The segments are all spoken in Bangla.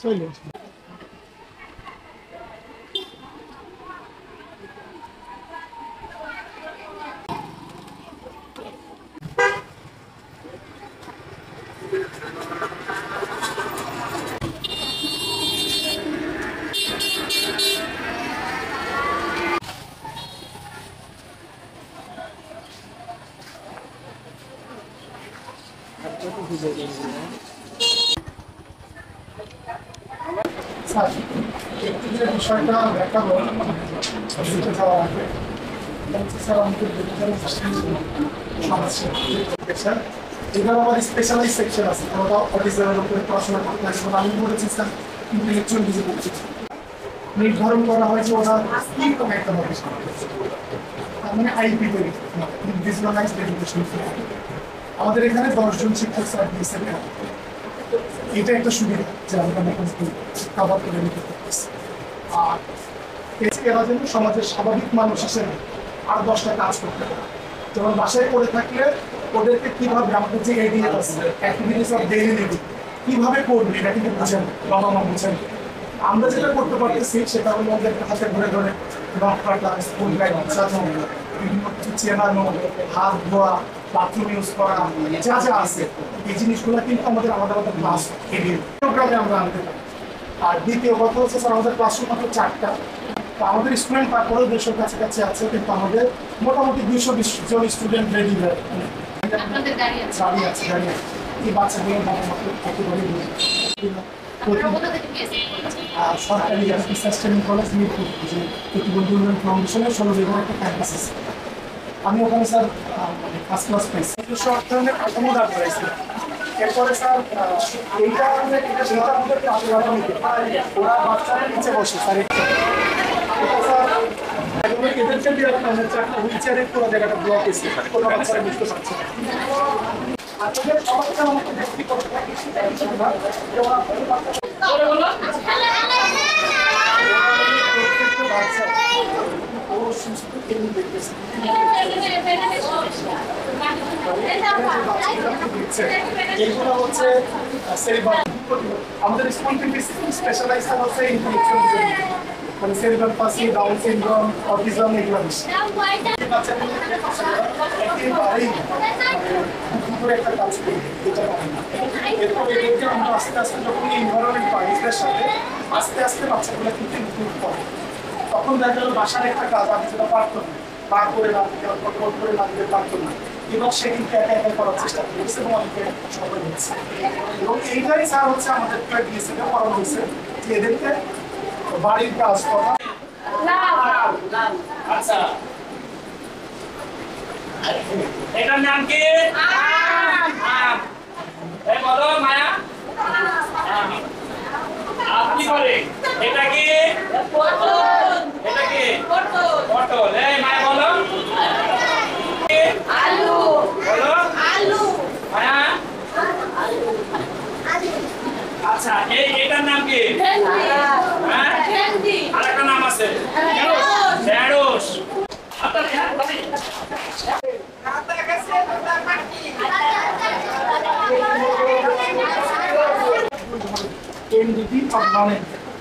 চলে স্যার একটু যে বিষয়টা দেখাবো সেটা যাওয়া আগে স্যার আমাদের সমস্যা এখানে আমার স্পেশালাইজ সেকশন আছে ওটা অটিজমের উপরে পড়াশোনা করতে আসবে আমি বলেছি স্যার ইন্টেলেকচুয়াল ডিসেবিলিটি নির্ধারণ করা হয়েছে ওরা কিরকম একটা হবে মানে আইপি তৈরি ভিজুয়ালাইজড এডুকেশন আমাদের এখানে 10 জন শিক্ষক স্যার দিয়েছেন এটা একটা সুবিধা যে আমরা খাবার করে নিতে পারতেছি আর এরা যেন সমাজের স্বাভাবিক মানুষ হিসেবে আর 10টা কাজ করতে পারে যেমন বাসায় পড়ে থাকলে ওদেরকে কিভাবে আমাদের যে এডিএল আছে অ্যাক্টিভিটিস অফ ডেইলি লিভিং কিভাবে করবে এটা কিন্তু বুঝেন বাবা মা বুঝেন আমরা যেটা করতে পারতেছি সেটা হলো ওদেরকে হাতে ধরে ধরে নখ কাটা স্কুল ব্যাগ সাজানো বিভিন্ন কিছু চেনানো হাত ধোয়া বাথরুম ইউজ করা যা যা আছে এই জিনিসগুলো কিন্তু আমাদের আলাদা আলাদা ক্লাস এরিয়া প্রোগ্রামে আমরা আনতে পারি আর দ্বিতীয় কথা হচ্ছে স্যার আমাদের ক্লাসরুম মাত্র 4টা তো আমাদের স্টুডেন্ট তারপরেও 150 কাছাকাছি আছে কিন্তু আমাদের মোটামুটি 220 জন স্টুডেন্ট রেডি হয়ে গাড়ি আছে এই বাচ্চাগুলো মোটামুটি একেবারে সরকারি রিসার্চ ট্রেনিং কলেজ মিরপুর যে প্রতিবন্ধী উন্নয়ন ফাউন্ডেশনের 16 বিঘার একটা ক্যাম্পাস আছে আমি ওখানে স্যার ফার্স্ট ক্লাস পাইছি শর্ট ধরনের কাঠামো দাঁড় করাইছিলাম এরপরে স্যার এইটা ওরা বাচ্চারা নিচে বসে স্যার এদেরকে দিয়ে চারটা হুইল চেয়ারে পুরো জায়গাটা ব্লক এসে কোনো বাচ্চারা বুঝতে পারছে এগুলো হচ্ছে আমাদের স্কুল থেকে স্পেশালাইজ হচ্ছে মানে cerebral palsy down syndrome autism এগুলো একটা কাজ করি এরপর এদেরকে আমরা আস্তে আস্তে যখন এনভায়রনমেন্ট পাই এদের সাথে আস্তে আস্তে বাচ্চাগুলো কিন্তু ইমপ্রুভ করে তখন দেখা গেল বাসার একটা কাজ আমি যেটা পারতো না পা করে রাখতে কন্ট্রোল করে রাখতে পারতো না এবং সে কিন্তু একা একা করার চেষ্টা করছে এবং অনেকে সফল হচ্ছে এবং এইটাই স্যার হচ্ছে আমাদেরকে দিয়েছে করানো হয়েছে যে এদেরকে বাড়ির কাজ করা আচ্ছা এটার নাম কি এই বলো মায়া আপনি করে এটা কি এটা কি পটল এই মায়া বলো আলু বলো আলু মায়া আচ্ছা এটার নাম কি ভেন্ডি আরেকটা নাম আছে ঢেঁড়স এমডিডি আর নন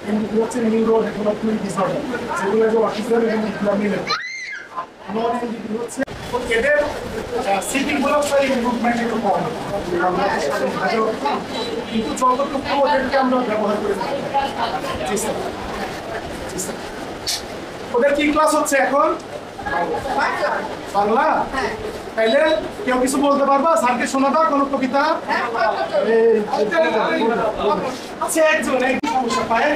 এমডিডি হচ্ছে নিউরো ডেভেলপমেন্ট ডিসঅর্ডার যেগুলো যে অটিজম এবং এগুলো মিলে নন এমডিডি হচ্ছে এদের সিটিং গুলোর ইমপ্রুভমেন্ট একটু কম কিন্তু যতটুকু ওদেরকে আমরা ব্যবহার করে ওদের কি ক্লাস হচ্ছে এখন বাংলা তাইলে কেউ কিছু বলতে পারবা স্যারকে শোনাবা কোনো কবিতা আচ্ছা একজন একই সমস্যা পায়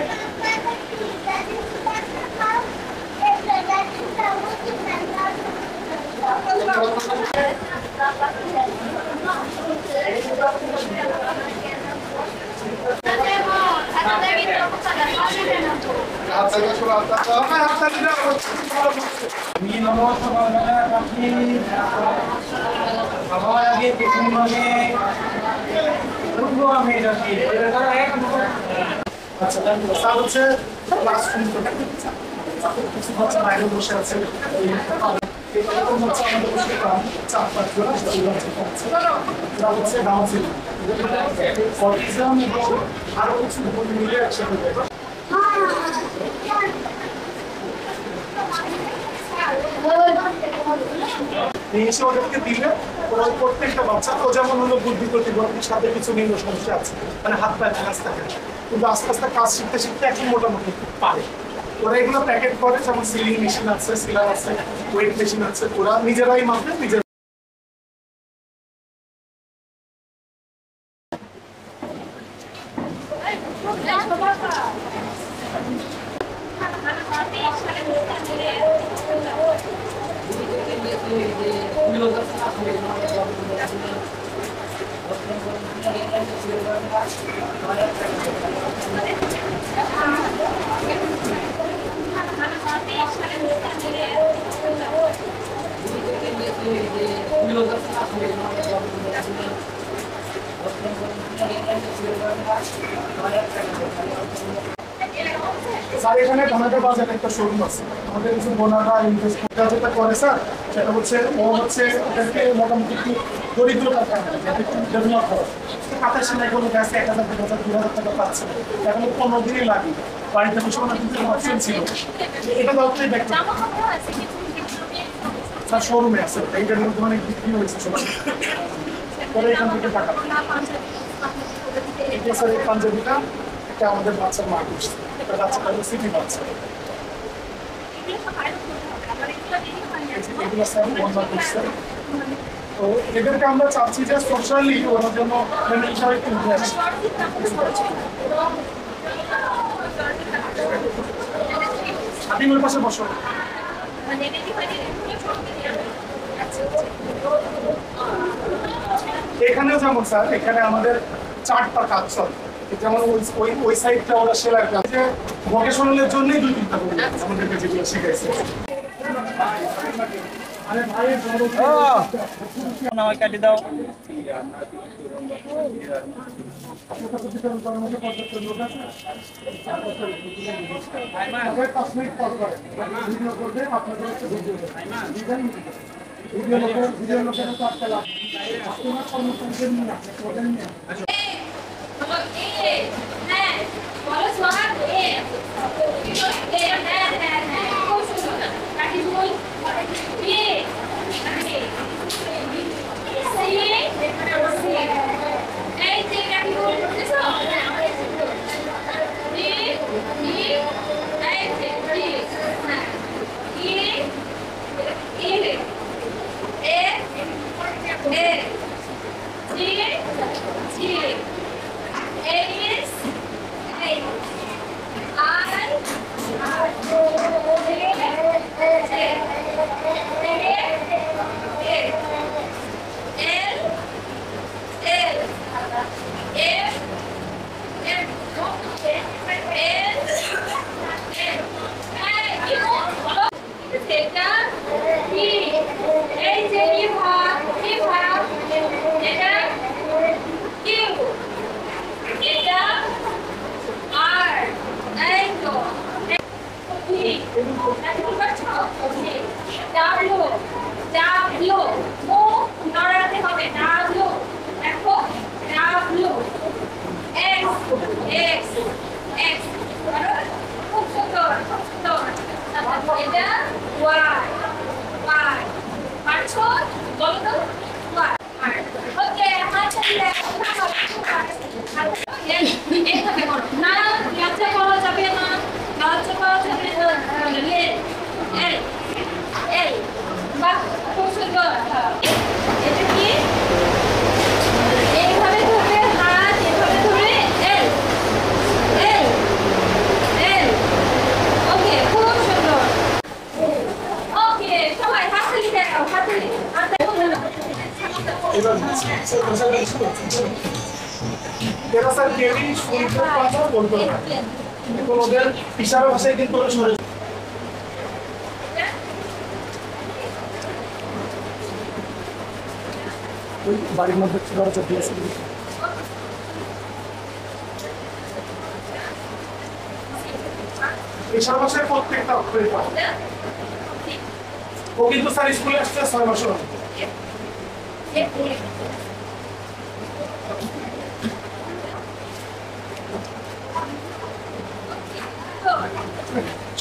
আচ্ছা স্যার হচ্ছে ক্লাসরুম বাইরে বসে আছে এরকম হচ্ছে আমাদের কাছে চার পাঁচ জন এরা হচ্ছে ডাউন সিনড্রোম অটিজম এবং আরো কিছু মিলে একসাথে দেয় এসে ওদেরকে দিলে ওরা প্রত্যেকটা বাচ্চা ও যেমন হলো বুদ্ধি প্রতিবন্ধীর সাথে কিছু নিম্ন সমস্যা আছে মানে হাত পায়ে কাজ থাকে কিন্তু আস্তে আস্তে কাজ শিখতে শিখতে এখন মোটামুটি পারে ওরা এগুলো প্যাকেট করে যেমন সিলিং মেশিন আছে সিলার আছে ওয়েট মেশিন আছে ওরা নিজেরাই মাপে নিজের স্যার এখানে ঢাকা বাজারে একটা শোরুম আছে আমাদের কিছু বোনারা ইনভেস্ট যেটা করে স্যার সেটা হচ্ছে ও হচ্ছে ওদেরকে মোটামুটি একটু দরিদ্রতার কারণে একটু ডেভেলপ করে কাতার সেলাই কোনো গ্যাস 1,000 থেকে 2,000 টাকা পাচ্ছে এখন 15 দিনই লাগে বাড়িতে বসে ওনার কিন্তু অপশন ছিল এটা দরকারই দেখতে স্যার শোরুমে আছে এইটার মধ্যে অনেক বিক্রি হয়েছে সবাই পরে এখান থেকে টাকা এটা স্যার এই পাঞ্জাবিটা এটা আমাদের বাচ্চার মা করছে এটা বাচ্চাটা সিটি বাচ্চা এগুলো স্যার বন্ধ করছে তো এদেরকে আমরা চাচ্ছি যে সোশ্যালি ওনার জন্য হিসাবে একটু উঠে আসে আপনি ওর পাশে বসো এখানেও যেমন স্যার এখানে আমাদের চারটা কাজ চলে যেমন ওই সাইডটা ওরা সেলার কাজ যে ভোকেশনালের জন্যই 2-3টা করে আমাদেরকে যেগুলো শিখাইছে আরে ভাই আমাকে কাটি দাও এরা স্যার কেউই শুনতে কথা বলতো না কিন্তু ওদের ইশারা ভাষায় কিন্তু ওরা সরে ওই বাড়ির মধ্যে দরজা দিয়েছে ইশারা ভাষায় প্রত্যেকটা অক্ষরে পায় ও কিন্তু স্যার স্কুলে আসছে 6 বছর হবে।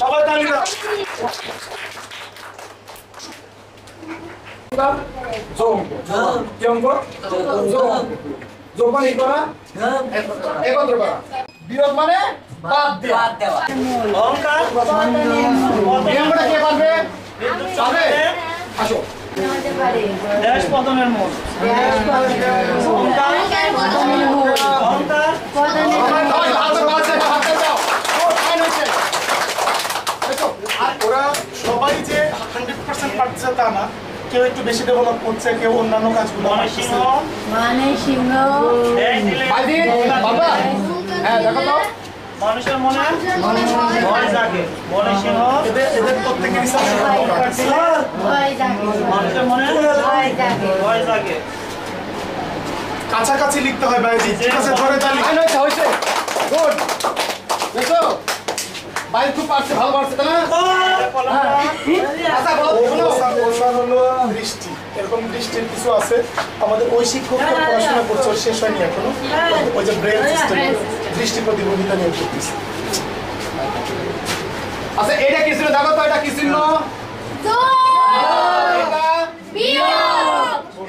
সবাই তালি দাও। যোগ কি অঙ্ক? যোগ মানে কি করা? একত্র করা। বিয়োগ মানে বাদ দেওয়া। অহংকার নিয়মটা কে পারবে? পারবে? আসো। দেশ পতনের মূল। অহংকার অহংকার আর ওরা সবাই যে 100% পারছে তা না, কেউ একটু বেশি ডেভেলপ করছে, কেউ অন্যান্য কাজগুলো মনে সিংহ দেশ দিলে বাবা হ্যাঁ দেখো তো মানুষের মনে ভয় জাগে। মনে সিংহ এদের প্রত্যেকেরই মানুষের মনে ভয় জাগে। কাছাকাছি লিখতে হয় বাইরে। ঠিক আছে ধরে তালি হয়েছে গুড দেখো বাইরে খুব পারছে ভালো পারছে তাই না? আচ্ছা বলো হলো দৃষ্টি, এরকম দৃষ্টির কিছু আছে আমাদের ওই শিক্ষক পড়াশোনা করছে, ওর শেষ হয়নি এখনো। ওই যে ব্রেন সিস্টেম দৃষ্টি প্রতিবন্ধিতা নিয়ে করতেছে। আচ্ছা এটা কি ছিল দেখো তো, এটা কি ছিল?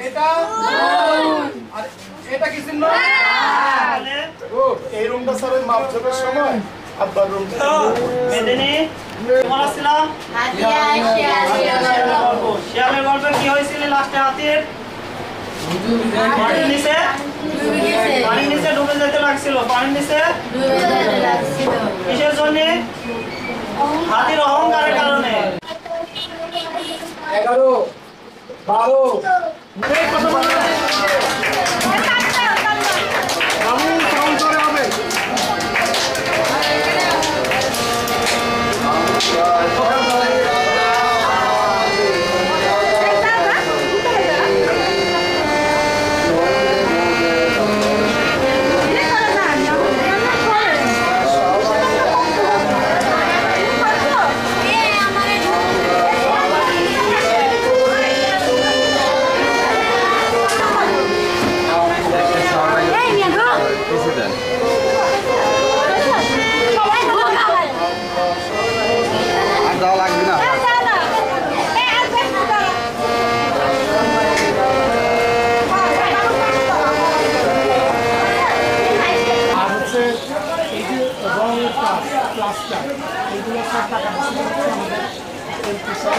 এটা আর এটা কি ছিল? এই রুমটা স্যার ওই মাপজোকের সময় আব্বার রুমটা মেদিনী কেমন আসছিলাম? শিয়ালের গল্পে কি হয়েছিল লাস্টে? হাতির পানির নিচে ডুবে যেতে লাগছিল। পানির নিচে কিসের জন্য? হাতির অহংকারের কারণে। 11 12 এই কথা বলা আমি কাউন্ট করে হবে।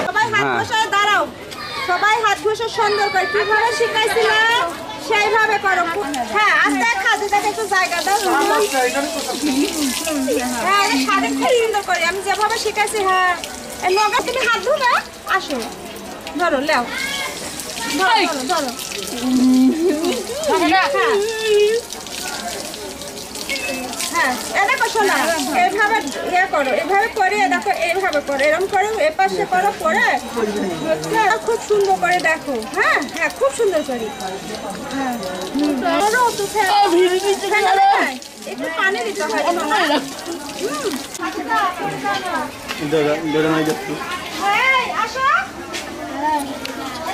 সবাই হাত ঘষে দাঁড়াও, সবাই হাত ঘষে সুন্দর করে কিভাবে শিখাইছিলে সেইভাবে করো। হ্যাঁ আস্তে খাতে দেখে একটু জায়গা দাও। হ্যাঁ সাড়ে খুব সুন্দর করে আমি যেভাবে শিখাইছি। হ্যাঁ এই নগা তুমি হাত ধুবে আসো, ধরো লেও ধরো ধরো। হ্যাঁ এটা করো না, এইভাবে ইয়ে করো, এভাবে করে দেখো, এইভাবে করো, এরকম করো, এ পাশে করো, পরে খুব সুন্দর করে দেখো। হ্যাঁ হ্যাঁ খুব সুন্দর করে। হ্যাঁ একটু পানি দিতে হয়। আসো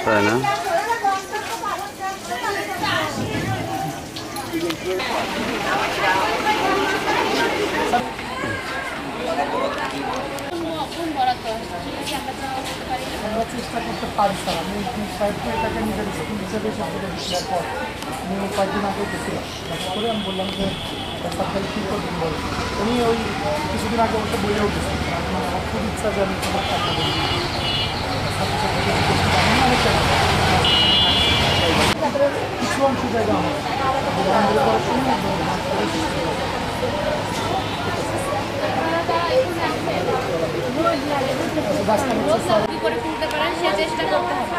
তাই না? আমরা চেষ্টা করতে পারি স্যার। আমি সাহেবকে এটাকে নিজের স্কুল হিসেবে সবথেকে দেওয়ার পর আমি কয়েকদিন আগে গেছিলাম, দেখা করে আমি বললাম যে স্যার কী করবেন বল। উনি ওই কিছুদিন আগে ওকে বইয়েও গেছেন, মানে আমার খুব ইচ্ছা যে আমি তোমার টাকা বলি কিছু অংশ জায়গা আমার করে তুলতে পারেন সে চেষ্টা করতে হবে।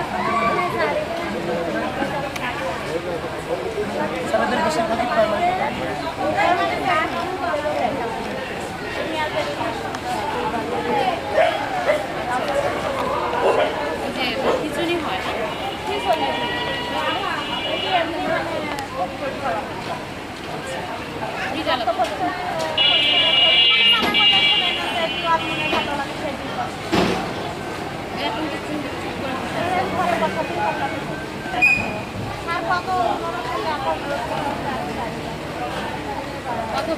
খিচুড়ি হয় এরকম কিছু করে কথা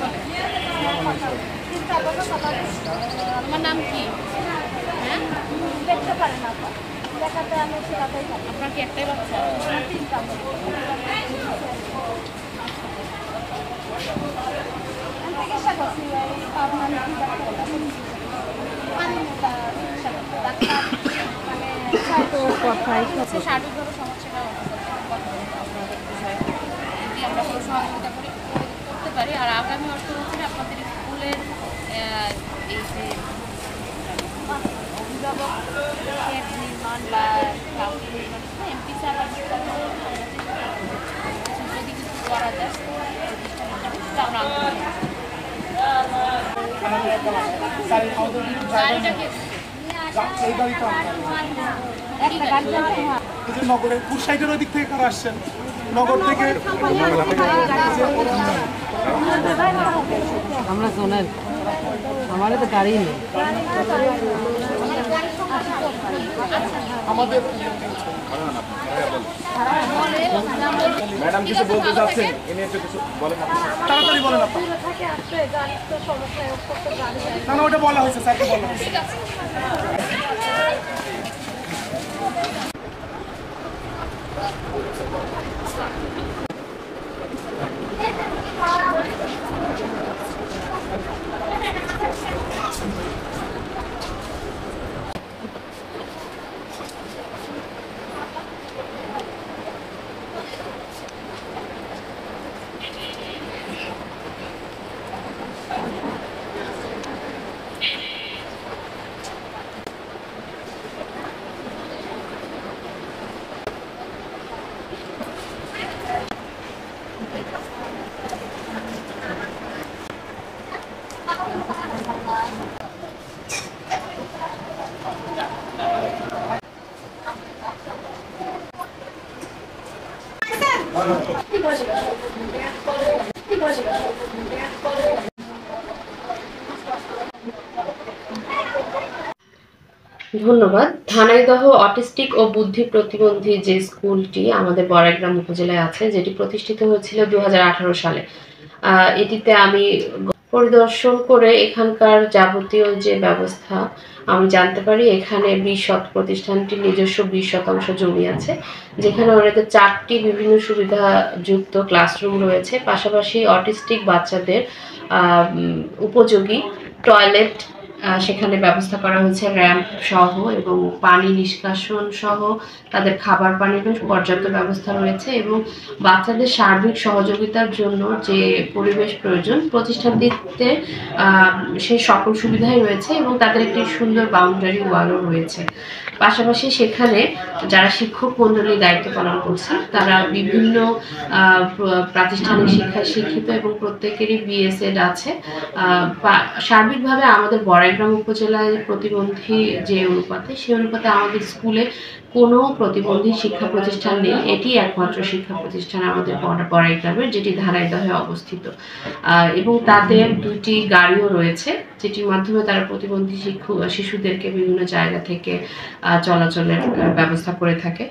বলে। তোমার নাম কি? হ্যাঁ, দেখতে পারে না, দেখাতে আমি সেটাতেই থাকি। আপনার কি একটাই বাচ্চা? তিনটা চিকিৎসা করছি পাবনা ডাক্তার মানে কথাই শারীরিকভাবে সমস্যাটা আপনাদের বিষয়ে যদি আমরা কোনো সহযোগিতা করতে পারি। আর আগামী অর্থ বছরে আপনাদের স্কুলের এই যে অভিভাবক নির্মাণ বা কাউকে নির্মাণ এমপি স্যার যদি কিছু করা যায় আমরা গাড়িটাকে এই বাড়িটা নগরের কুরসাইডের ওই দিক থেকে কারা আসছেন? নগর থেকে আমরা শোনেন আমাদের তো গাড়ি নেই আমাদের ম্যাডাম কিছু বলতে চাচ্ছেন এ নিয়ে একটু কিছু বলেন আপনি। তাড়াতাড়ি বলেন আপনি। না না ওটা বলা হয়েছে, স্যারকে বলা হয়েছে। ধন্যবাদ। ধানাইদহ অটিস্টিক ও বুদ্ধি প্রতিবন্ধী যে স্কুলটি আমাদের বড়াইগ্রাম উপজেলায় আছে, যেটি প্রতিষ্ঠিত হয়েছিল 2018 সালে, এটিতে আমি পরিদর্শন করে এখানকার যাবতীয় যে ব্যবস্থা আমি জানতে পারি। এখানে প্রতিষ্ঠানটির নিজস্ব 20% জমি আছে, যেখানে ওনাদের 4টি বিভিন্ন সুবিধাযুক্ত ক্লাসরুম রয়েছে। পাশাপাশি অটিস্টিক বাচ্চাদের উপযোগী টয়লেট সেখানে ব্যবস্থা করা হয়েছে, র্যাম্প সহ এবং পানি নিষ্কাশন সহ তাদের খাবার পানির পর্যাপ্ত ব্যবস্থা রয়েছে। এবং বাচ্চাদের সার্বিক সহযোগিতার জন্য যে পরিবেশ প্রয়োজন প্রতিষ্ঠানটিতে সেই সকল সুবিধাই রয়েছে এবং তাদের একটি সুন্দর বাউন্ডারি ওয়ালও রয়েছে। পাশাপাশি সেখানে যারা শিক্ষক মণ্ডলী দায়িত্ব পালন করছে তারা বিভিন্ন প্রাতিষ্ঠানিক শিক্ষায় শিক্ষিত এবং প্রত্যেকেরই বিএসএড আছে। সার্বিকভাবে আমাদের বড়াইগ্রাম উপজেলায় প্রতিবন্ধী যে অনুপাতে, সেই অনুপাতে আমাদের স্কুলে কোনো প্রতিবন্ধী শিক্ষা প্রতিষ্ঠান নেই। এটি একমাত্র শিক্ষা প্রতিষ্ঠান আমাদের বড়াইগ্রামের, যেটি ধানাইদহে অবস্থিত। এবং তাদের 2টি গাড়িও রয়েছে, যেটির মাধ্যমে তারা প্রতিবন্ধী শিশুদেরকে বিভিন্ন জায়গা থেকে চলাচলের ব্যবস্থা করে থাকে।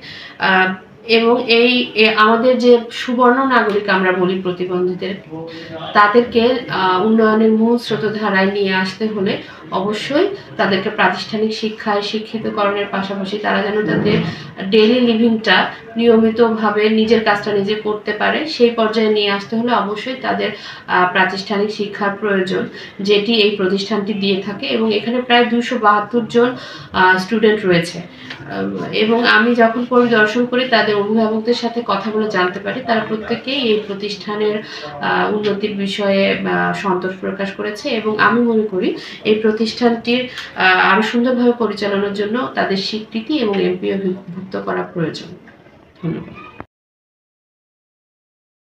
এবং আমাদের যে সুবর্ণ নাগরিক আমরা বলি প্রতিবন্ধীদের, তাদেরকে উন্নয়নের মূল স্রোতধারায় নিয়ে আসতে হলে অবশ্যই তাদেরকে প্রাতিষ্ঠানিক শিক্ষায় শিক্ষিতকরণের পাশাপাশি তারা যেন তাদের ডেইলি লিভিংটা নিয়মিতভাবে নিজের কাজটা নিজে করতে পারে, সেই পর্যায়ে নিয়ে আসতে হলে অবশ্যই তাদের প্রাতিষ্ঠানিক শিক্ষার প্রয়োজন, যেটি এই প্রতিষ্ঠানটি দিয়ে থাকে। এবং এখানে প্রায় 272 জন স্টুডেন্ট রয়েছে। এবং আমি যখন পরিদর্শন করি তাদের অভিভাবকদের সাথে কথা বলে জানতে পারি তারা প্রত্যেকেই এই প্রতিষ্ঠানের উন্নতির বিষয়ে সন্তোষ প্রকাশ করেছে। এবং আমি মনে করি এই প্রতিষ্ঠানটির আরো সুন্দরভাবে পরিচালনার জন্য তাদের স্বীকৃতি এবং এমপিও ভুক্ত করা প্রয়োজন। ধন্যবাদ।